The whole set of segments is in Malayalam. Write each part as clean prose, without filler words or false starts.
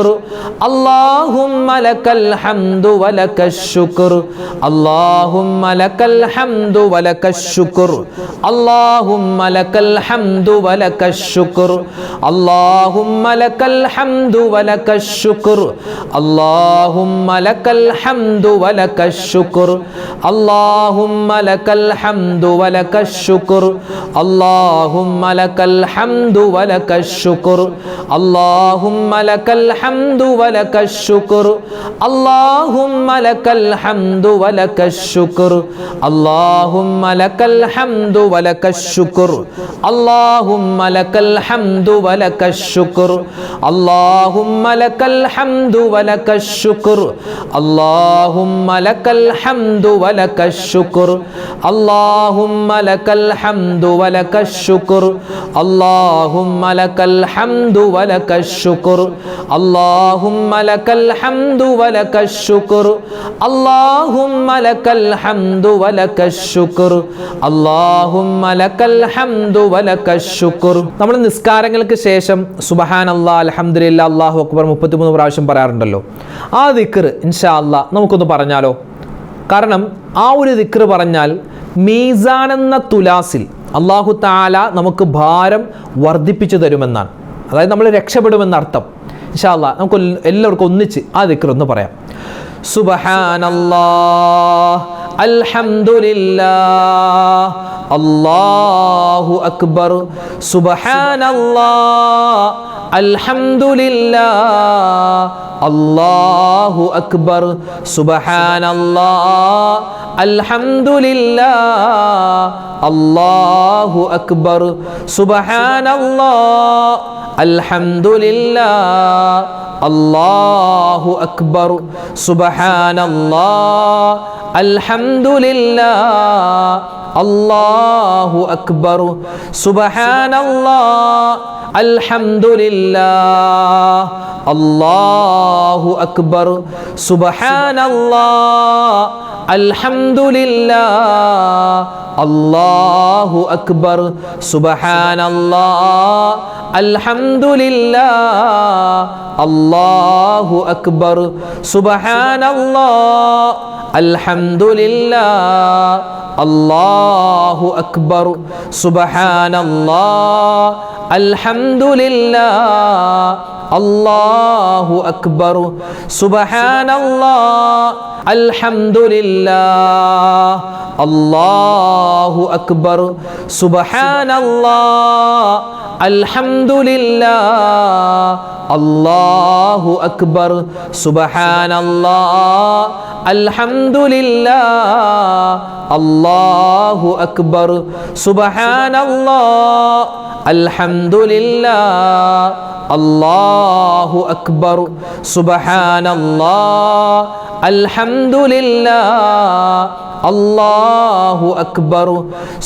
الشكر اللهم لك الحمد ولك الشكر اللهم لك الحمد ولك الشكر اللهم لك الحمد ولك الشكر اللهم لك الحمد ولك الشكر اللهم لك الحمد ولك الشكر اللهم لك الحمد ولك الشكر اللهم لك الحمد ولك الشكر اللهم لك الحمد ولك الشكر اللهم لك الحمد ولك الشكر اللهم لك الحمد ولك الشكر اللهم لك الحمد ولك الشكر اللهم لك الحمد ولك الشكر اللهم لك الحمد ولك الشكر اللهم لك الحمد ولك الشكر اللهم لك الحمد ولك الشكر اللهم لك الحمد ولك الشكر اللهم لك الحمد ولك الشكر اللهم لك الحمد ولك الشكر. നമ്മൾ നിസ്കാരങ്ങൾക്ക് ശേഷം സുബ്ഹാനല്ലാഹ് അൽഹംദുലില്ലാഹ് അല്ലാഹു അക്ബർ 33 പ്രാവശ്യം പറയാറുണ്ടല്ലോ. ആ ദിക്ർ ഇൻഷാ അല്ലാഹ് നമുക്കൊന്ന് പറഞ്ഞാലോ? കാരണം ആ ഒരു ദിക്ർ പറഞ്ഞാൽ മീസാൻ എന്ന തുലാസിൽ അല്ലാഹു തആല നമുക്ക് ഭാരം വർദ്ധിപ്പിച്ചു തരുമെന്നാണ്. അതായത് നമ്മൾ രക്ഷപ്പെടുമെന്നർത്ഥം. ഇൻഷാ അല്ലാഹ് നമുക്ക് എല്ലാവർക്കും ഒന്നിച്ച് ആ ദിക്ർ ഒന്ന് പറയാം. സുബ്ഹാനല്ലാഹ് അൽഹംദുലില്ലാഹ് അല്ലാഹു അക്ബർ സുബ്ഹാനല്ലാഹ് അൽഹംദുലില്ലാഹ് അല്ലാഹു അക്ബർ സുബ്ഹാനല്ലാഹ് അൽഹംദുലില്ലാഹ് അല്ലാഹു അക്ബർ സുബ്ഹാനല്ലാഹ് അൽഹംദുലില്ലാഹ് അല്ലാഹു അക്ബർ സുബ്ഹാനല്ലാഹ് അൽഹംദുലില്ലാഹ് അല്ലാഹു അക്ബർ സുബ്ഹാനല്ലാഹ് അൽഹംദുലില്ലാഹ് അല്ലാഹു അക്ബർ സുബ്ഹാനല്ലാഹ് അൽഹംദുലില്ലാഹ് അല്ലാഹു അക്ബർ സുബ്ഹാനല്ലാഹ് അൽഹംദുലില്ലാഹ് അല്ലാഹു അക്ബർ സുബ്ഹാനല്ലാഹ് അൽഹംദുലില്ലാഹ് അല്ലാഹു അക്ബർ സുബ്ഹാനല്ലാഹ് അൽഹംദുലില്ലാഹ് അല്ലാഹു അക്ബർ സുബ്ഹാനല്ലാഹ് അൽഹംദുലില്ലാഹ് അല്ലാഹു അക്ബർ സുബ്ഹാനല്ലാഹ് അൽഹംദുലില്ലാഹ് അല്ലാഹു അക്ബർ സുബ്ഹാനല്ലാഹ് അൽഹംദുലില്ലാഹ് അല്ലാഹു അക്ബർ സുബ്ഹാനല്ലാഹ് അൽഹംദുലില്ലാഹ് അല്ലാഹു അക്ബർ സുബ്ഹാനല്ലാഹ് അൽഹംദുലില്ലാഹ് അല്ലാഹു അക്ബർ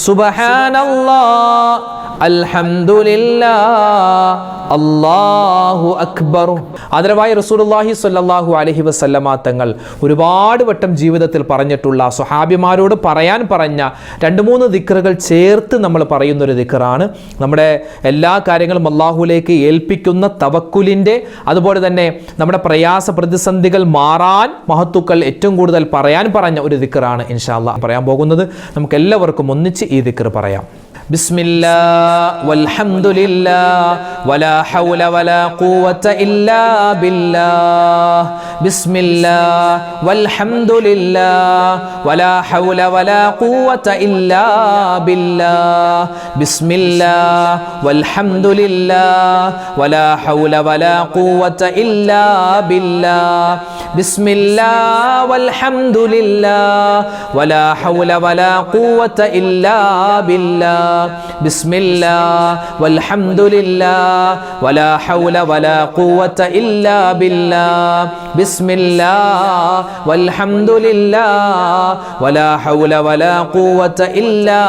സുബ്ഹാനല്ലാഹ് അൽഹംദുലില്ലാഹ് അല്ലാഹു അക്ബർ. ആദരവായ റസൂലുള്ളാഹി സ്വല്ലല്ലാഹു അലൈഹി വസല്ലമ തങ്ങൾ ഒരുപാട് വട്ടം ജീവിതത്തിൽ പറഞ്ഞിട്ടുള്ള സ്വഹാബിമാരോട് പറയാൻ പറഞ്ഞ 2-3 ദിക്റുകൾ ചേർത്ത് നമ്മൾ പറയുന്നൊരു ദിക്റാണ്. നമ്മുടെ എല്ലാ കാര്യങ്ങളും അല്ലാഹുവിലേക്ക് ഏൽപ്പിക്കുന്ന തവക്കുലിൻ്റെ, അതുപോലെ തന്നെ നമ്മുടെ പ്രയാസ പ്രതിസന്ധികൾ മാറാൻ മഹത്തുക്കൾ ഏറ്റവും കൂടുതൽ പറയാൻ പറഞ്ഞ ഒരു ദിക്റാണ് ഇൻഷാ അല്ലാഹ് പറയാൻ പോകുന്നത്. നമുക്ക് എല്ലാവർക്കും ഒന്നിച്ച് ഈ ദിക്ർ പറയാം. ബിസ്മില്ലാഹ് വൽഹംദുലില്ലാഹ് വലാ ഹൗല വലാ ഖുവത ഇല്ലാ ബില്ലാഹ് ബിസ്മില്ലാഹ് വൽഹംദുലില്ലാഹ് വലാ ഹൗല വലാ ഖുവത ഇല്ലാ ബില്ലാഹ് ബിസ്മില്ലാഹ് വൽഹംദുലില്ലാഹ് വലാ ഹൗല വലാ ഖുവത ഇല്ലാ ബില്ലാഹ് ബിസ്മില്ലാഹ് വൽഹംദുലില്ലാഹ് വലാ ഹൗല വലാ ഖുവത ഇല്ലാ ബില്ലാഹ് ബിസ്മില്ലാഹ് വൽഹംദുലില്ലാഹ് വലാ ഹൗല വലാ ഖുവത ഇല്ലാ ബില്ലാഹ് ബിസ്മില്ലാഹ് വൽഹംദുലില്ലാഹ് വലാ ഹൗല വലാ ഖുവത ഇല്ലാ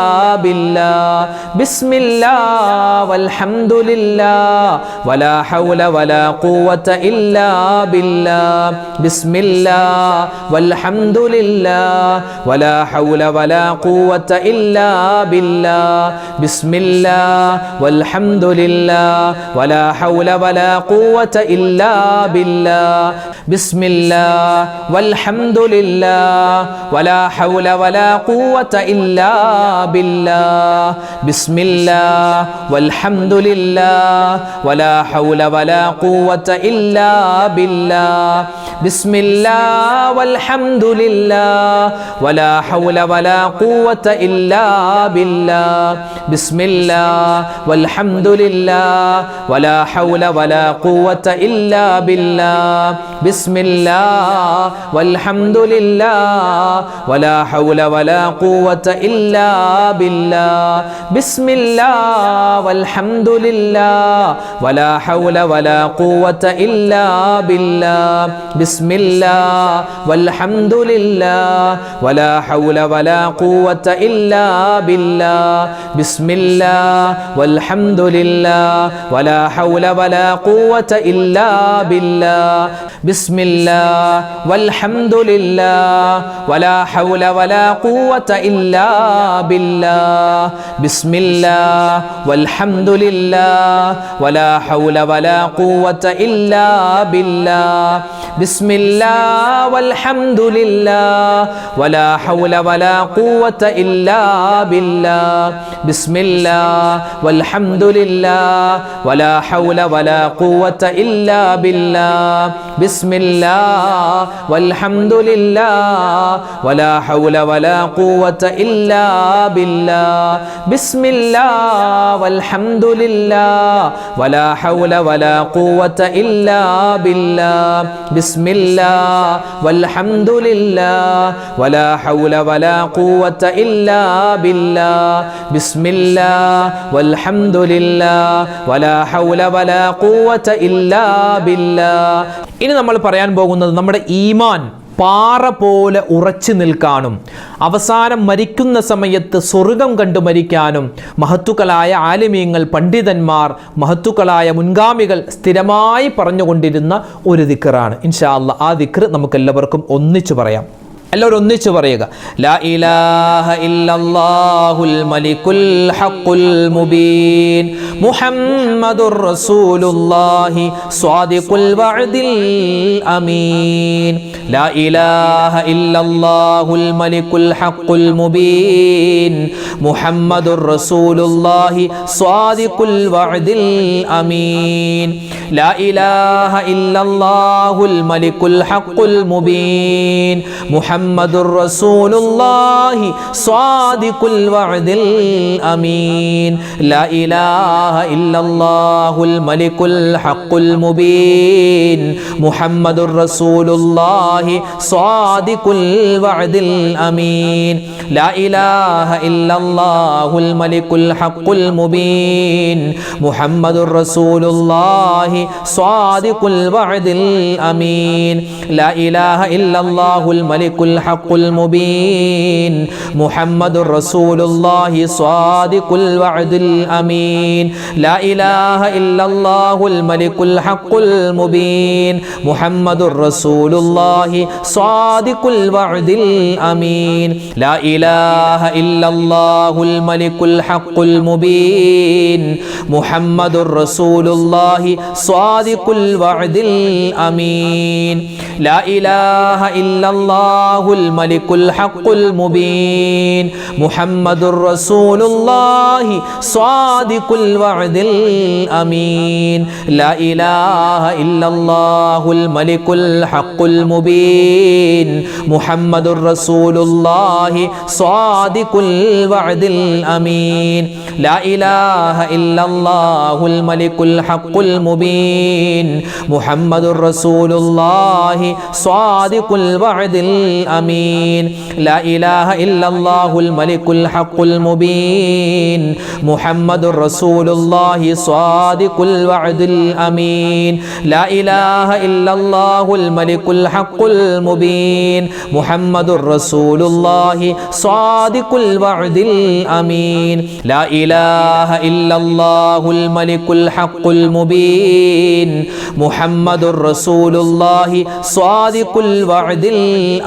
ബില്ലാഹ് ബിസ്മില്ലാഹ് വൽഹംദുലില്ലാഹ് വലാ ഹൗല വലാ ഖുവത ഇല്ലാ ബില്ലാഹ് ബിസ്മില്ലാഹ് വൽഹംദുലില്ലാഹ് വലാ ഹൗല വലാ ഖുവത ഇല്ലാ ബില്ലാഹ് ബിസ്മില്ലാഹ് വൽഹംദുലില്ലാഹ് വലാ ഹൗല വലാ ഖുവത ഇല്ലാ ബില്ലാഹ് ബിസ്മില്ലാഹ് വൽഹംദുലില്ലാഹ് വലാ ഹൗല വലാ ഖുവത ഇല്ലാ ബില്ലാഹ് ബിസ്മില്ലാഹ് വൽഹംദുലില്ലാഹ് വലാ ഹൗല വലാ ഖുവത ഇല്ലാ ബില്ലാഹ് ബിസ്മില്ലാഹ് വൽഹംദുലില്ലാഹ് വലാ ഹൗല വലാ ഖുവത ഇല്ലാ ബില്ലാഹ് ബിസ്മില്ലാഹ് വൽഹംദുലില്ലാഹ് വലാ ഹൗല വലാ ഖുവത ഇല്ലാ ബില്ലാഹ് ബിസ്മില്ലാഹ് വൽഹംദുലില്ലാഹ് വലാ ഹൗല വലാ ഖുവത ഇല്ലാ ബില്ലാഹ് ബിസ്മില്ലാഹ് വൽഹംദുലില്ലാഹ് വലാ ഹൗല വലാ ഖുവത ഇല്ലാ ബില്ലാഹ് ബിസ്മില്ലാഹ് വൽഹംദുലില്ലാഹ് വലാ ഹൗല വലാ ഖുവത ഇല്ലാ ബില്ലാഹ് ബിസ്മില്ലാഹ് വൽഹംദുലില്ലാഹ് വലാ ഹൗല വലാ ഖുവത ഇല്ലാ ബില്ലാഹ് ബിസ്മില്ലാഹ് വൽഹംദുലില്ലാഹ് വലാ ഹൗല വലാ ഖുവത ഇല്ലാ ബില്ലാഹ് ബിസ്മില്ലാഹ് വൽഹംദുലില്ലാഹ് വലാ ഹൗല വലാ ഖുവത ഇല്ലാ ബില്ലാഹ് ബിസ്മില്ലാഹ് വൽഹംദുലില്ലാഹ് വലാ ഹൗല വലാ ഖുവത ഇല്ലാ ബില്ലാഹ് ബിസ്മില്ലാഹ് വൽഹംദുലില്ലാഹ് വലാ ഹൗല വലാ ഖുവത ഇല്ലാ ബില്ലാഹ് ബിസ്മില്ലാഹ് വൽഹംദുലില്ലാഹ് വലാ ഹൗല വലാ ഖുവത ഇല്ലാ ബില്ലാഹ് ബിസ്മില്ലാഹ് വൽഹംദുലില്ലാഹ് വലാ ഹൗല വലാ ഖുവത ഇല്ലാ ബില്ലാഹ് ബിസ്മില്ലാഹ് വൽഹംദുലില്ലാഹ് വലാ ഹൗല വലാ ഖുവത ഇല്ലാ ബില്ലാഹ് ബിസ്മില്ലാഹ് വൽഹംദുലില്ലാഹ് വലാ ഹൗല വലാ ഖുവത ഇല്ലാ ബില്ലാഹ്. ഇനി നമ്മൾ പറയാൻ പോകുന്നത് നമ്മുടെ ഈമാൻ പാറ പോലെ ഉറച്ചു നിൽക്കാനും അവസാനം മരിക്കുന്ന സമയത്ത് സ്വർഗം കണ്ടു മരിക്കാനും മഹത്തുക്കളായ ആലിമീങ്ങൾ, പണ്ഡിതന്മാർ, മഹത്തുക്കളായ മുൻഗാമികൾ സ്ഥിരമായി പറഞ്ഞുകൊണ്ടിരുന്ന ഒരു ദിക്റാണ്. ഇൻഷാ അല്ലാഹ് ആ ദിക്ർ നമുക്കെല്ലാവർക്കും ഒന്നിച്ചു പറയാം. എല്ലാവരും ഒന്നിച്ചു പറയുക. ലാ ഇലാഹ ഇല്ലല്ലാഹുൽ മലിക്കുൽ ഹഖുൽ മുബീൻ മുഹമ്മദുർ റസൂലുള്ളാഹി സ്വാദിഖുൽ വഅദിൽ അമീൻ. ലാ ഇലാഹ ഇല്ലല്ലാഹുൽ മലിക്കുൽ ഹഖുൽ മുബീൻ മുഹമ്മദുർ റസൂലുള്ളാഹി സ്വാദിഖുൽ വഅദിൽ അമീൻ. ലാ ഇലാഹ ഇല്ലല്ലാഹുൽ മലിക്കുൽ ഹഖുൽ മുബീൻ മുഹമ്മദുർ റസൂലുള്ളാഹി സ്വാദിഖുൽ വഅദിൽ അമീൻ. ലാ ഇലാഹ ഇല്ലല്ലാഹുൽ മലിക്കുൽ ഹഖുൽ മുബീൻ മുഹമ്മദുർ റസൂലുള്ളാഹി സ്വാദിഖുൽ വഅദിൽ അമീൻ. ലാ ഇലാഹ ഇല്ലല്ലാഹുൽ മലിക്കുൽ ഹഖുൽ മുബീൻ മുഹമ്മദുർ റസൂലുള്ളാഹി സ്വാദിഖുൽ വഅദിൽ അമീൻ. ലാ ഇലാഹ ഇല്ലല്ലാഹുൽ മലിക്കുൽ ഹഖുൽ മുബീൻ മുഹമ്മദുർ റസൂലുള്ളാഹി സ്വാദിഖുൽ വഅദിൽ അമീൻ. ലാ ഇലാഹ ഇല്ലല്ലാഹുൽ മലിക്കുൽ ഹഖുൽ മുബീൻ മുഹമ്മദുർ റസൂലുള്ളാഹി സ്വാദിഖുൽ വഅദിൽ അമീൻ. ലാ ഇലാഹ ഇല്ലല്ലാഹുൽ മലിക്കുൽ ഹഖുൽ മുബീൻ മുഹമ്മദുർ റസൂലുള്ളാഹി സ്വാദിഖുൽ വഅദിൽ അമീൻ. ലാ ഇലാഹ ഇല്ലല്ലാഹുൽ മലിക്കുൽ ഹഖുൽ മുബീൻ മുഹമ്മദുർ റസൂലുള്ളാഹി സ്വാദിഖുൽ വഅദിൽ അമീൻ. ലാ ഇലാഹ ഇല്ലല്ലാഹുൽ മലിക്കുൽ ഹഖുൽ മുബീൻ മുഹമ്മദുർ റസൂലുള്ളാഹി സ്വാദിഖുൽ വഅദിൽ അമീൻ. ലാ ഇലാഹ ഇല്ലല്ലാഹുൽ മലിക്കുൽ ഹഖുൽ മുബീൻ മുഹമ്മദുർ റസൂലുള്ളാഹി സ്വാദിഖുൽ വഅദിൽ അമീൻ. ലാ ഇലാഹ ഇല്ലല്ലാഹുൽ മലിക്കുൽ ഹഖുൽ മുബീൻ മുഹമ്മദുർ റസൂലുള്ളാഹി സ്വാദിഖുൽ വഅദിൽ അമീൻ. ലാ ഇലാഹ ഇല്ലല്ലാഹുൽ മലിക്കുൽ ഹഖുൽ മുബീൻ മുഹമ്മദുർ റസൂലുള്ളാഹി സ്വാദിഖുൽ വഅദിൽ അമീൻ. ലാ ഇലാഹ ഇല്ലല്ലാഹുൽ മലിക്കുൽ ഹഖുൽ മുബീൻ മുഹമ്മദുർ റസൂലുള്ളാഹി സ്വാദിഖുൽ വഅദിൽ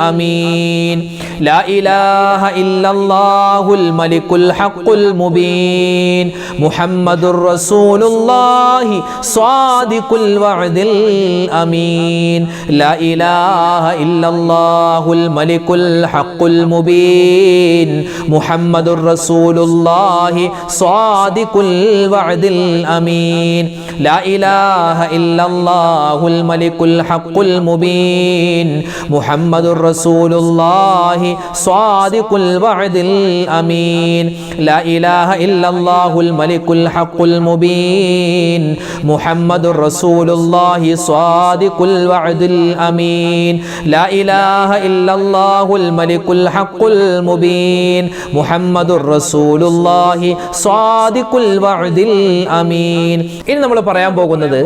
അമീൻ. الأمين لا إله إلا الله الملك الحق المبين محمد رسول الله صادق الوعد الأمين لا إله إلا الله الملك الحق المبين محمد رسول الله صادق الوعد الأمين لا إله إلا الله الملك الحق المبين محمد رسول الله صادق الوعد الأمين لا إله إلا الله الملك الحق المبين محمد رسول الله صادق الوعد الأمين لا إله إلا الله الملك الحق المبين محمد رسول الله صادق الوعد الأمين. ഇനി നമ്മൾ പറയാൻ പോകുന്നത്,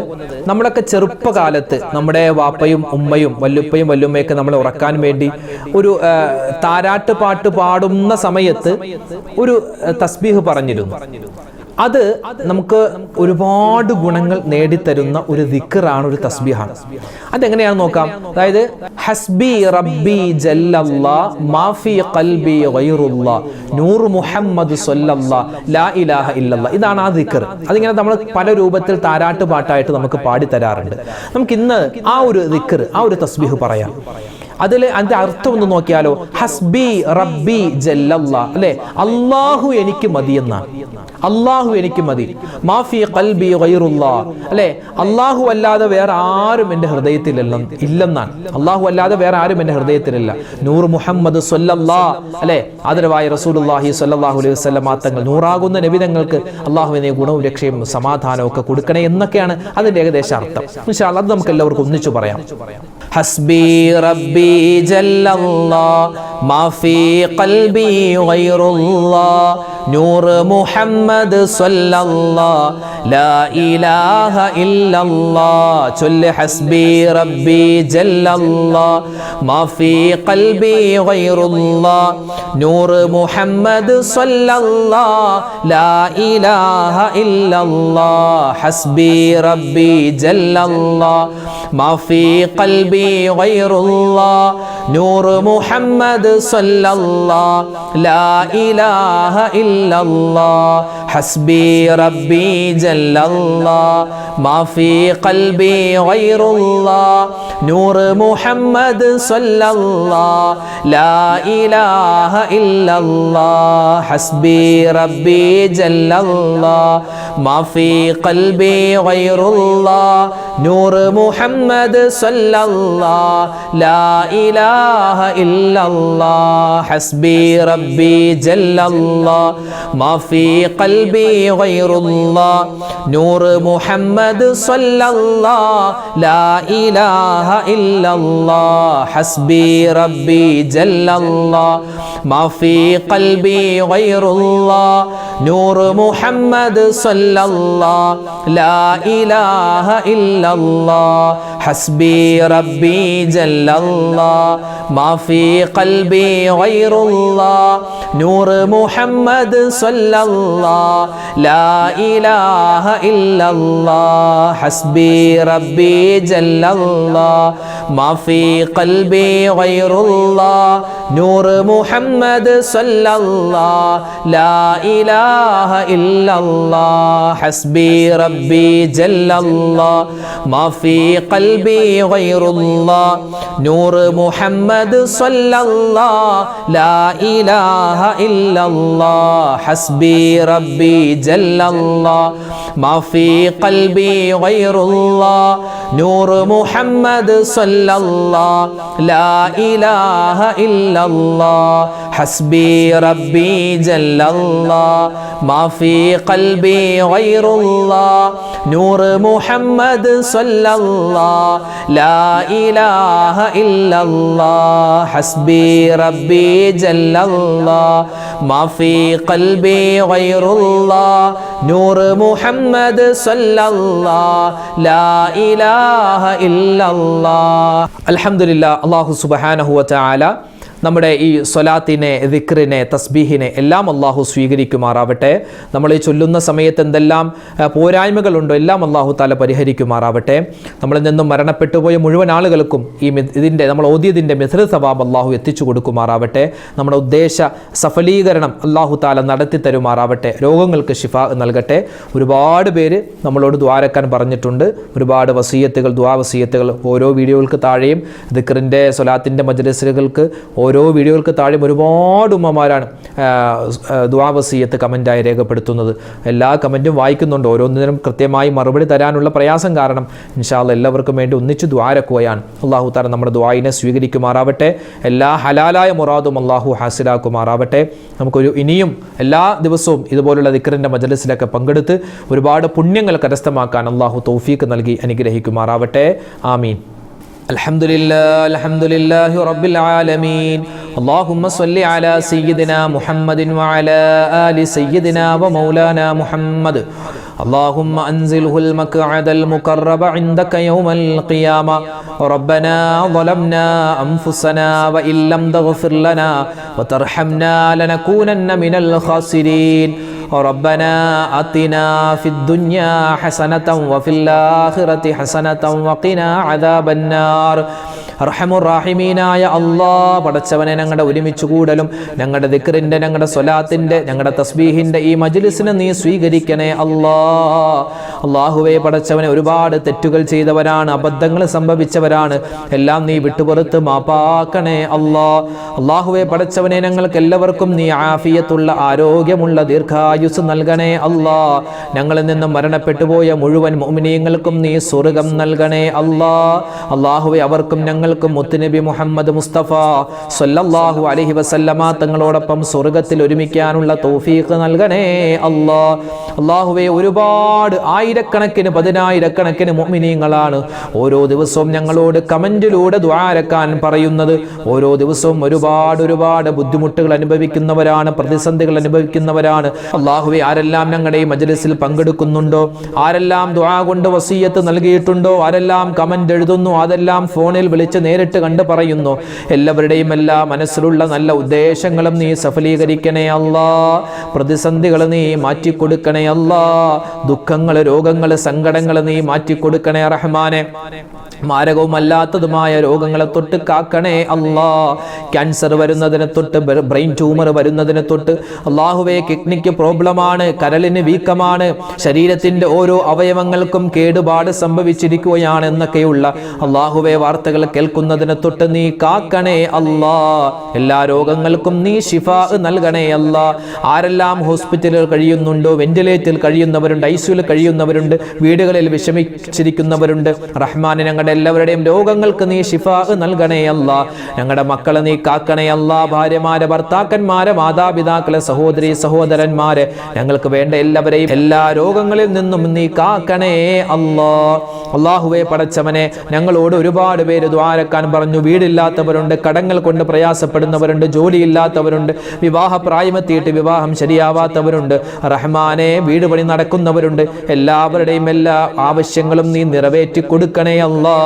നമ്മളൊക്കെ ചെറുപ്പകാലത്ത് നമ്മുടെ വാപ്പയും ഉമ്മയും വല്ലുപ്പയും വല്ലുമ്മയൊക്കെ നമ്മളെ ഉറക്കാൻ വേണ്ടി ഒരു താരാട്ട് പാട്ട് പാടുന്ന സമയത്ത് ഒരു തസ്ബീഹ് പറഞ്ഞിരുന്നു. അത് നമുക്ക് ഒരുപാട് ഗുണങ്ങൾ നേടിത്തരുന്ന ഒരു ദിക്റാണ്, ഒരു തസ്ബീഹാണ്. അതെങ്ങനെയാണെന്ന് നോക്കാം. അതായത് ഹസ്ബി റബ്ബി ജല്ലല്ലാഹ് മാഫി ഖൽബി ഗൈറുല്ലാഹ് നൂർ മുഹമ്മദ് സ്വല്ലല്ലാഹ് ലാ ഇലാഹ ഇല്ലല്ലാഹ്. ഇതാണ് ആ ദിക്ർ. അതിങ്ങനെ നമ്മൾ പല രൂപത്തിൽ താരാട്ട് പാട്ടായിട്ട് നമുക്ക് പാടി തരാറുണ്ട്. നമുക്ക് ഇന്ന് ആ ഒരു ദിക്ർ, ആ ഒരു തസ്ബീഹ് പറയാം. അതിൽ അതിന്റെ അർത്ഥം ഒന്ന് നോക്കിയാലോ. ഹസ്ബി റബ്ബി ജല്ലല്ലാഹ്, അല്ലെ, അല്ലാഹു എനിക്ക് മതി എന്നാണ്. അല്ലാഹു എനിക്ക് മതി. മാഫി ഖൽബി ഗൈറുല്ലാഹ്, അല്ലെ, അല്ലാഹു അല്ലാതെ വേറെ ആരും എൻ്റെ ഹൃദയത്തിൽ ഇല്ലെന്നാണ്. അല്ലാഹു അല്ലാതെ വേറെ ആരും എൻ്റെ ഹൃദയത്തിലില്ല. നൂർ മുഹമ്മദ് സ്വല്ലല്ലാഹ്, അല്ലെ, ആദരവായ റസൂലുള്ളാഹി സ്വല്ലല്ലാഹു അലൈഹി വസല്ലം തങ്ങൾ, നൂറാകുന്ന നബിതങ്ങൾക്ക് അല്ലാഹുവിനെ ഗുണവും രക്ഷയും സമാധാനവും ഒക്കെ കൊടുക്കണേ എന്നൊക്കെയാണ് അതിന്റെ ഏകദേശ അർത്ഥം. ഇൻഷാ അല്ലാഹ് അത് നമുക്ക് എല്ലാവർക്കും ഒന്നിച്ചു പറയാം. ഹസ്ബി റബ്ബി ജല്ലല്ലാഹ് മാഫി ഖൽബി ഗൈറുല്ലാഹ് നൂർ മുഹമ്മദ് സ്വല്ലല്ലാഹ് ലാ ഇലാഹ ഇല്ലല്ലാഹ്. ചൊല്ല് ഹസ്ബി റബ്ബി ജല്ലല്ലാഹ് മാഫി ഖൽബി ഗൈറുല്ലാഹ് നൂർ മുഹമ്മദ് സ്വല്ലല്ലാഹ് ലാ ഇലാഹ ഇല്ലല്ലാഹ്. ഹസ്ബി റബ്ബി ജല്ലല്ലാഹ് മാഫി ഖൽബി ഗൈറുല്ലാഹ് നൂർ മുഹമ്മദ് സ്വല്ലല്ലാഹ് ലാ ഇലാഹ ഇല്ലല്ലാഹ്. ഹസ്ബി റബ്ബി ജല്ലല്ലാഹ് മാഫി ഖൽബി ഗൈറുല്ലാഹ് നൂർ മുഹമ്മദ് സ്വല്ലല്ലാഹ് ലാ ഇലാഹ ഇല്ലല്ലാഹ്. ഹസ്ബി റബ്ബി ജല്ലല്ലാഹ് മാഫി ഖൽബി ഗൈറുല്ലാഹ് നൂർ മുഹമ്മദ് സ്വല്ലല്ലാഹ് ലാ ഇലാഹ ഇല്ലല്ലാഹ്. ഹസ്ബി റബ്ബി ജല്ലല്ലാഹ് മാഫി ഖൽബി ഗൈറുല്ലാഹ് നൂർ മുഹമ്മദ് സ്വല്ലല്ലാഹ് ലാ ഇലാഹ ഇല്ലല്ലാഹ്. ഹസ്ബി റബ്ബി ജല്ലല്ലാഹ് മാഫി ഖൽബി ഗൈറുല്ലാഹ് നൂർ മുഹമ്മദ് സ്വല്ലല്ലാഹ് ലാ ഇലാഹ ഇല്ലല്ലാഹ്. ഹസ്ബി റബ്ബി ജല്ലല്ലാഹ് മാഫി ഖൽബി ഗൈറുല്ലാഹ് നൂർ മുഹമ്മദ് സ്വല്ലല്ലാഹ് ലാ ഇലാഹ ഇല്ലല്ലാഹ്. ഹസ്ബി റബ്ബി ജല്ലല്ലാഹ് മാഫി ഖൽബി ഗൈറുല്ലാഹ് നൂർ മുഹമ്മദ് സ്വല്ലല്ലാഹ് ലാ ഇലാഹ ഇല്ലല്ലാഹ്. ഹസ്ബി റബ്ബി ജല്ലല്ലാഹ് മാഫി ഖൽബി ഗൈറുല്ലാഹ് നൂർ മുഹമ്മദ് സ്വല്ലല്ലാഹ് ലാ ഇലാഹ ഇല്ലല്ലാഹ്. ഹസ്ബി റബ്ബി ജല്ലല്ലാഹ് മാഫി ഖൽബി ഗൈറുല്ലാഹ് നൂർ മുഹമ്മദ് സ്വല്ലല്ലാഹ് ലാ ഇലാഹ ഇല്ലല്ലാഹ്. ഹസ്ബി റബ്ബി ജല്ലല്ലാഹ് മാഫി ഖൽബി ഗൈറുല്ലാഹ് നൂർ മുഹമ്മദ് സ്വല്ലല്ലാഹ് ലാ ഇലാഹ ഇല്ലല്ലാഹ്. ഹസ്ബി റബ്ബി ജല്ലല്ലാഹ് മാഫി ഖൽബി ഗൈറുല്ലാഹ് നൂർ മുഹമ്മദ് സ്വല്ലല്ലാഹ് ലാ ഇലാഹ ഇല്ലല്ലാഹ്. അൽഹംദുലില്ലാഹ്. അല്ലാഹു സുബ്ഹാനഹു വ തആല നമ്മുടെ ഈ സ്വലാത്തിനെ, ദിക്റിനെ, തസ്ബീഹിനെ എല്ലാം അള്ളാഹു സ്വീകരിക്കുമാറാവട്ടെ. നമ്മൾ ഈ ചൊല്ലുന്ന സമയത്ത് എന്തെല്ലാം പോരായ്മകളുണ്ടോ എല്ലാം അള്ളാഹു താല പരിഹരിക്കുമാറാവട്ടെ. നമ്മളിൽ നിന്നും മരണപ്പെട്ടുപോയ മുഴുവൻ ആളുകൾക്കും ഇതിൻ്റെ നമ്മൾ ഓതിയതിൻ്റെ മിഥ്ല സവാബ് അള്ളാഹു എത്തിച്ചു കൊടുക്കുമാറാവട്ടെ. നമ്മുടെ ഉദ്ദേശ സഫലീകരണം അള്ളാഹു താല നടത്തി തരുമാറാവട്ടെ. രോഗങ്ങൾക്ക് ശിഫാ നൽകട്ടെ. ഒരുപാട് പേര് നമ്മളോട് ദ്വാരക്കാൻ പറഞ്ഞിട്ടുണ്ട്. ഒരുപാട് വസീയത്തുകൾ, ദുആ വസീയത്തുകൾ ഓരോ വീഡിയോകൾക്ക് താഴെയും, ദിക്റിൻ്റെ സ്വലാത്തിൻ്റെ മജ്‌ലിസുകൾക്ക് ഓരോ വീഡിയോകൾക്ക് താഴെയും ഒരുപാട് ഉമ്മമാരാണ് ദുആ വസീയത്ത് കമൻറ്റായി രേഖപ്പെടുത്തുന്നത്. എല്ലാ കമൻറ്റും വായിക്കുന്നുണ്ട്. ഓരോന്നിനും കൃത്യമായി മറുപടി തരാനുള്ള പ്രയാസം കാരണം ഇൻഷാ അല്ലാഹ് എല്ലാവർക്കും വേണ്ടി ഒന്നിച്ച് ദ്വാരക്കുകയാണ്. അള്ളാഹു തആല നമ്മുടെ ദുആയിനെ സ്വീകരിക്കുമാറാവട്ടെ. എല്ലാ ഹലാലായ മുറാദും അള്ളാഹു ഹാസിലാക്കുമാറാവട്ടെ. നമുക്കൊരു ഇനിയും എല്ലാ ദിവസവും ഇതുപോലുള്ള ദിക്റിൻ്റെ മജ്‌ലിസിലൊക്കെ പങ്കെടുത്ത് ഒരുപാട് പുണ്യങ്ങൾ കരസ്ഥമാക്കാൻ അള്ളാഹു തൗഫീഖ് നൽകി അനുഗ്രഹിക്കുമാറാവട്ടെ. ആമീൻ. അൽഹംദുലില്ലാഹി റബ്ബിൽ ആലമീൻ. اللهم صل على سيدنا محمد وعلى آل سيدنا ومولانا محمد. اللهم أنزله المقعد المقرب عندك يوم القيامة. ربنا ظلمنا أنفسنا وإن لم تغفر لنا وترحمنا لنكونن من الخاسرين. ربنا آتنا في الدنيا حسنة وفي الآخرة حسنة وقنا عذاب النار. അർഹമുറാഹിമീനായ അല്ലാഹ്, പടച്ചവനെ ഞങ്ങളുടെ ഒരുമിച്ച് കൂടലും ഞങ്ങളുടെ ദിക്റിൻ്റെ, ഞങ്ങളുടെ സ്വലാത്തിൻ്റെ, ഞങ്ങളുടെ തസ്ബീഹിൻ്റെ ഈ മജ്‌ലിസിനെ നീ സ്വീകരിക്കണേ അല്ലാഹ്. അല്ലാഹുവേ പടച്ചവനെ, ഒരുപാട് തെറ്റുകൾ ചെയ്തവരാണ്, അബദ്ധങ്ങൾ സംഭവിച്ചവരാണ്. എല്ലാം നീ വിട്ടുപുറത്ത് മാപ്പാക്കണേ അല്ലാഹ്. അല്ലാഹുവേ പടച്ചവനെ, ഞങ്ങൾക്ക് എല്ലാവർക്കും നീ ആഫിയത്തുള്ള, ആരോഗ്യമുള്ള ദീർഘായുസ് നൽകണേ അല്ലാഹ്. ഞങ്ങളിൽ നിന്നും മരണപ്പെട്ടു പോയ മുഴുവൻ മുഅ്മിനീങ്ങൾക്കും നീ സ്വർഗ്ഗം നൽകണേ അല്ലാഹ്. അല്ലാഹുവേ അവർക്കും ഞങ്ങൾക്കും മുത്തുനബി മുഹമ്മദ് മുസ്തഫ സ്വല്ലല്ലാഹു അലൈഹി വസല്ലമ തങ്ങളോടൊപ്പം സ്വർഗ്ഗത്തിൽ ഒരുമിക്കാനുള്ള തൗഫീഖ് നൽകണേ അല്ലാഹ്. അല്ലാഹുവേ ഒരുപാട് ആയിരക്കണക്കിന് പതിനായിരക്കണക്കിന് മുഅ്മിനീങ്ങളാണ് ഓരോ ദിവസവും ഞങ്ങളോട് കമന്റിലൂടെ ദുആരക്കാൻ പറയുന്നത്. ഓരോ ദിവസവും ഒരുപാട് ബുദ്ധിമുട്ടുകൾ അനുഭവിക്കുന്നവരാണ്, പ്രതിസന്ധികൾ അനുഭവിക്കുന്നവരാണ്. അല്ലാഹുവേ ആരെല്ലാം ഞങ്ങളുടെ ഈ മജ്‌ലിസിൽ പങ്കെടുക്കുന്നുണ്ടോ, ആരെല്ലാം ദുആ കൊണ്ട് വസിയത്ത് നൽകിയിട്ടുണ്ടോ, ആരെല്ലാം കമന്റ് എഴുതുന്നു, അതെല്ലാം ഫോണിൽ വിളിച്ച് നേരിട്ട് കണ്ട് പറയുന്നു, എല്ലാവരുടെയും എല്ലാ മനസ്സിലുള്ള നല്ല ഉദ്ദേശങ്ങളും നീ സഫലീകരിക്കണേ അല്ലാഹ്. പ്രതിസന്ധികൾ നീ മാറ്റിക്കൊടുക്കണേ അല്ലാഹ്. ദുഃഖങ്ങൾ, രോഗങ്ങൾ, സങ്കടങ്ങൾ നീ മാറ്റിക്കൊടുക്കണേ റഹ്മാനെ. മാരകവുമല്ലാത്തതുമായ രോഗങ്ങളെ തൊട്ട് കാക്കണേ അല്ലാഹ്. ക്യാൻസർ വരുന്നതിനെ തൊട്ട്, ബ്രെയിൻ ട്യൂമർ വരുന്നതിനെ തൊട്ട്, അല്ലാഹുവേ കിഡ്നിക്ക് പ്രോബ്ലമാണ്, കരളിന് വീക്കമാണ്, ശരീരത്തിന്റെ ഓരോ അവയവങ്ങൾക്കും കേടുപാട് സംഭവിച്ചിരിക്കുകയാണ് എന്നൊക്കെയുള്ള അല്ലാഹുവേ വാർത്തകൾ കേൾക്കുന്നതിനെ തൊട്ട് നീ കാക്കണേ അല്ലാഹ്. എല്ലാ രോഗങ്ങൾക്കും നീ ശിഫാ നൽകണേ അല്ലാഹ്. ആരെല്ലാം ഹോസ്പിറ്റലിൽ കഴിയുന്നുണ്ടോ, വെന്റിലേറ്ററിൽ കഴിയുന്നവരുണ്ട്, ഐസിയുയിൽ കഴിയുന്നവരുണ്ട്, വീടുകളിൽ വിഷമിച്ചിരിക്കുന്നവരുണ്ട്, റഹ്മാനെ ഞങ്ങളുടെ എല്ലാവരുടെയും രോഗങ്ങൾക്ക് നീ ശിഫാ നൽകണേ അല്ലാഹ്. ഞങ്ങളുടെ മക്കളെ നീ കാക്കണേ അല്ലാഹ്. ഭാര്യമാരെ, ഭർത്താക്കന്മാരെ, മാതാപിതാക്കളെ, സഹോദരി സഹോദരന്മാരെ, ഞങ്ങൾക്ക് വേണ്ട എല്ലാവരെയും എല്ലാ രോഗങ്ങളിൽ നിന്നും നീ കാക്കണേ അല്ലാഹ്. അല്ലാഹുവേ പടച്ചവനെ, ഞങ്ങളോട് ഒരുപാട് പേര് ദ്വാരക്കാൻ പറഞ്ഞു. വീടില്ലാത്തവരുണ്ട്, കടങ്ങൾ കൊണ്ട് പ്രയാസപ്പെടുന്നവരുണ്ട്, ജോലിയില്ലാത്തവരുണ്ട്, വിവാഹ പ്രായമെത്തിയിട്ട് വിവാഹം ശരിയാവാത്തവരുണ്ട്, റഹ്മാനെ വീട് പണി നടക്കുന്നവരുണ്ട്. എല്ലാവരുടെയും എല്ലാ ആവശ്യങ്ങളും നീ നിറവേറ്റി കൊടുക്കണേ അല്ലാഹ്.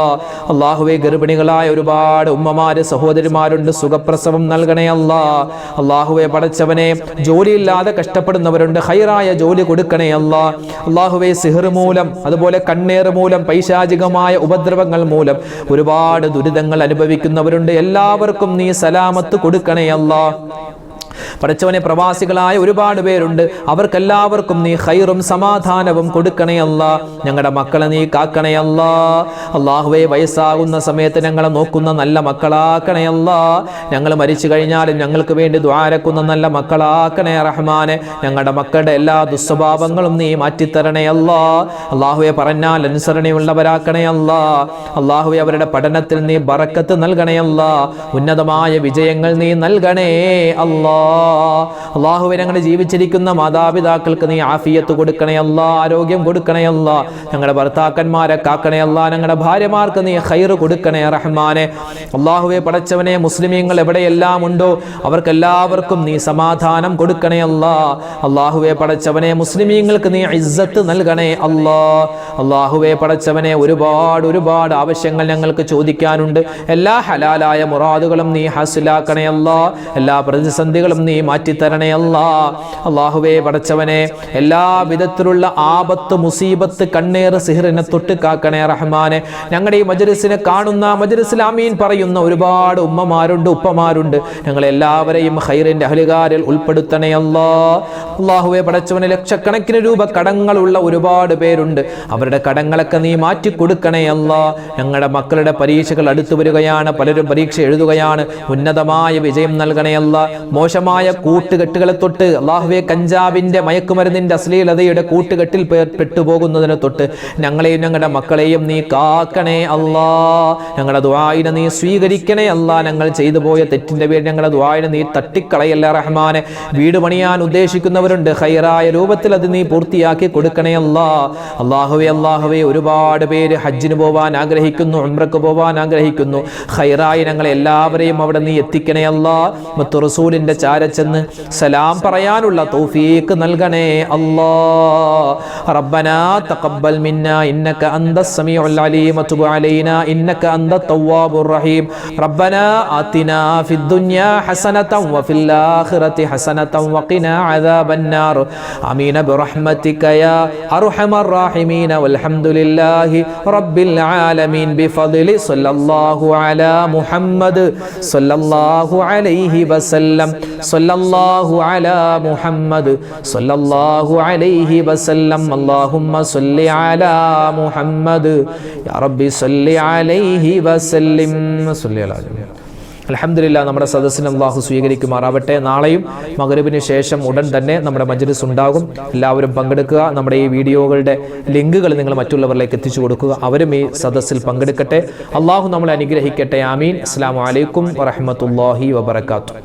അല്ലാഹുവേ ഗർഭിണികളായ ഒരുപാട് ഉമ്മമാര്, സഹോദരിമാരുണ്ട്, സുഖപ്രസവം നൽകണേ അല്ലാഹ്. അല്ലാഹുവേ പടച്ചവനെ, ജോലിയില്ലാതെ കഷ്ടപ്പെടുന്നവരുണ്ട്, ഹൈറായ ജോലി കൊടുക്കണേ അല്ലാഹ്. അല്ലാഹുവേ സിഹർ മൂലം, അതുപോലെ കണ്ണേറ് മൂലം, പൈശാചികമായ ഉപദ്രവങ്ങൾ മൂലം ഒരുപാട് ദുരിതങ്ങൾ അനുഭവിക്കുന്നവരുണ്ട്. എല്ലാവർക്കും നീ സലാമത്ത് കൊടുക്കണേ അല്ലാഹ്. പടച്ചവനെ, പ്രവാസികളായ ഒരുപാട് പേരുണ്ട്, അവർക്കെല്ലാവർക്കും നീ ഖൈറും സമാധാനവും കൊടുക്കണേ അല്ലാഹ്. ഞങ്ങളുടെ മക്കളെ നീ കാക്കണേ അല്ലാഹ്. അല്ലാഹുവേ വയസ്സാകുന്ന സമയത്ത് ഞങ്ങളെ നോക്കുന്ന നല്ല മക്കളാക്കണേ അല്ലാഹ്. ഞങ്ങൾ മരിച്ചു കഴിഞ്ഞാലും ഞങ്ങൾക്ക് വേണ്ടി ദുആരക്കുന്ന നല്ല മക്കളാക്കണേ റഹ്മാനെ. ഞങ്ങളുടെ മക്കളുടെ എല്ലാ ദുസ്വഭാവങ്ങളും നീ മാറ്റിത്തരണേ അല്ലാഹ്. അല്ലാഹുവേ പറഞ്ഞാൽ അനുസരണയുള്ളവരാക്കണേ അല്ലാഹ്. അല്ലാഹുവേ അവരുടെ പഠനത്തിൽ നീ ബറക്കത്ത് നൽകണേ അല്ലാഹ്. ഉന്നതമായ വിജയങ്ങൾ നീ നൽകണേ അല്ലാഹ്. അല്ലാഹുവേ ഞങ്ങളുടെ ജീവിച്ചിരിക്കുന്ന മാതാപിതാക്കൾക്ക് നീ ആഫിയത്ത് കൊടുക്കണേ അല്ലാ, ആരോഗ്യം കൊടുക്കണേ അല്ലാ. ഞങ്ങളുടെ ഭർത്താക്കന്മാരെ കാക്കണേ അല്ലാ, ഞങ്ങളുടെ ഭാര്യമാർക്ക് നീ ഖൈർ കൊടുക്കണേ റഹ്മാനെ. അല്ലാഹുവേ പടച്ചവനെ, മുസ്ലിമീങ്ങൾ എവിടെയെല്ലാം ഉണ്ടോ അവർക്കെല്ലാവർക്കും നീ സമാധാനം കൊടുക്കണേ അല്ലാ. അല്ലാഹുവേ പടച്ചവനെ, മുസ്ലിമീങ്ങൾക്ക് നീ ഇസ്സത്ത് നൽകണേ അല്ലാ. അല്ലാഹുവേ പടച്ചവനെ, ഒരുപാട് ആവശ്യങ്ങൾ ഞങ്ങൾക്ക് ചോദിക്കാനുണ്ട്. എല്ലാ ഹലാലായ മുറാദുകളും നീ ഹാസിലാക്കണേ അല്ലാ. എല്ലാ പ്രതിസന്ധികളും നീ മാറ്റിത്തരണേ അല്ലാ. അല്ലാഹുവേ പടച്ചവനെ, എല്ലാ വിധത്തിലുള്ള ആപത്ത്, മുസീബത്ത്, കണ്ണേറ്, സിഹറിനെ തൊട്ട് കാക്കണേ റഹ്മാനെ. ഞങ്ങളുടെ ഈ മജ്‌ലിസിനെ കാണുന്ന, മജ്‌ലിസിൽ ആമീൻ പറയുന്ന ഒരുപാട് ഉമ്മമാരുണ്ട്, ഉപ്പമാരുണ്ട്. ഞങ്ങളെല്ലാവരെയും ഖൈറിന്റെ അഹ്ലുകാരിൽ ഉൾപ്പെടുത്തണേ അല്ലാ. അല്ലാഹുവേ പടച്ചവനെ, ലക്ഷക്കണക്കിന് രൂപ കടങ്ങളുള്ള ഒരുപാട് പേരുണ്ട്. അവരുടെ കടങ്ങളൊക്കെ നീ മാറ്റി കൊടുക്കണേ അല്ലാ. ഞങ്ങളുടെ മക്കളുടെ പരീക്ഷകൾ അടുത്തു വരികയാണ്, പലരും പരീക്ഷ എഴുതുകയാണ്. ഉന്നതമായ വിജയം നൽകണേ അല്ലാ. മോശമായ കൂട്ടുകെട്ടുകളെ തൊട്ട് അല്ലാഹുവേ, കഞ്ചാവിന്റെ, മയക്കുമരുന്നിന്റെ, അശ്ലീലതയുടെ കൂട്ടുകെട്ടിൽ പെട്ടുപോകുന്നതിനെ തൊട്ട് ഞങ്ങളെയും ഞങ്ങളുടെ മക്കളെയും നീ കാക്കണേ അല്ലാ. ഞങ്ങളുടെ ദുആഇനെ നീ സ്വീകരിക്കണേ അല്ലാ. ഞങ്ങൾ ചെയ്തു പോയ തെറ്റിന്റെ പേരിൽ ഞങ്ങളുടെ ദുആഇനെ നീ തട്ടിക്കളയല്ല റഹ്മാനെ. വീട് പണിയാൻ ഉദ്ദേശിക്കുന്നവരുണ്ട്, ഖൈറായ രൂപത്തിൽ അത് നീ പൂർത്തിയാക്കി കൊടുക്കണേ അല്ലാ. അല്ലാഹുവേ ഒരുപാട് പേര് ഹജ്ജിന് പോവാൻ ആഗ്രഹിക്കുന്നു, ഉംറക്ക് പോവാൻ ആഗ്രഹിക്കുന്നു. ഖൈറായി ഞങ്ങളെ എല്ലാവരെയും അവിടെ നീ എത്തിക്കണേ അല്ലാ. മുത്തു റസൂലിന്റെ ചാരച്ചെന്ന് സലാം പറയാനുള്ള തൗഫീഖ് നൽകണേ അല്ലാ. റബ്ബനാ തഖബ്ബൽ മിന്നാ ഇന്നക അന്തസ് സമീഉൽ അലീം വതുബ് അലൈനാ ഇന്നക അന്തത് തവ്വാബുർ റഹീം. റബ്ബനാ ആതിനാ ഫിദ് ദുനിയാ ഹസനതൻ വഫിൽ ആഖിറതി ഹസനതൻ വഖിനാ അദാബന്നാർ. ആമീൻ ബിറഹ്മതിക യാ അർഹമർ റഹീമീൻ. വൽഹംദുലില്ലാഹി റബ്ബിൽ ആലമീൻ. ബിഫദ്ലി സ്വല്ലല്ലാഹു അലാ മുഹമ്മദ് സ്വല്ലല്ലാഹു അലൈഹി വസല്ലം. സ്വല്ലല്ലാഹു അലാ മുഹമ്മദ് സ്വല്ലല്ലാഹു അലൈഹി വസല്ലം. അല്ലാഹുമ്മ സ്വല്ലി അലാ മുഹമ്മദ് യാ റബ്ബി സ്വല്ലി അലൈഹി വസല്ലം. സ്വല്ലി അലാ. അൽഹംദുലില്ലാഹ്, നമ്മുടെ സദസ്സിനെ അല്ലാഹു സ്വീകരിക്കുമാറാവട്ടെ. നാളെയും മഗ്‌രിബിന് ശേഷം ഉടൻ തന്നെ നമ്മുടെ മജ്‌ലിസ് ഉണ്ടാകും. എല്ലാവരും പങ്കെടുക്കുക. നമ്മുടെ ഈ വീഡിയോകളുടെ ലിങ്കുകൾ നിങ്ങൾ മറ്റുള്ളവരിലേക്ക് എത്തിച്ചു കൊടുക്കുക. അവരും ഈ സദസ്സിൽ പങ്കെടുക്കട്ടെ. അല്ലാഹു നമ്മളെ അനുഗ്രഹിക്കട്ടെ. ആമീൻ. അസ്സലാമു അലൈക്കും വറഹ്മത്തുള്ളാഹി വബറകാതുഹു.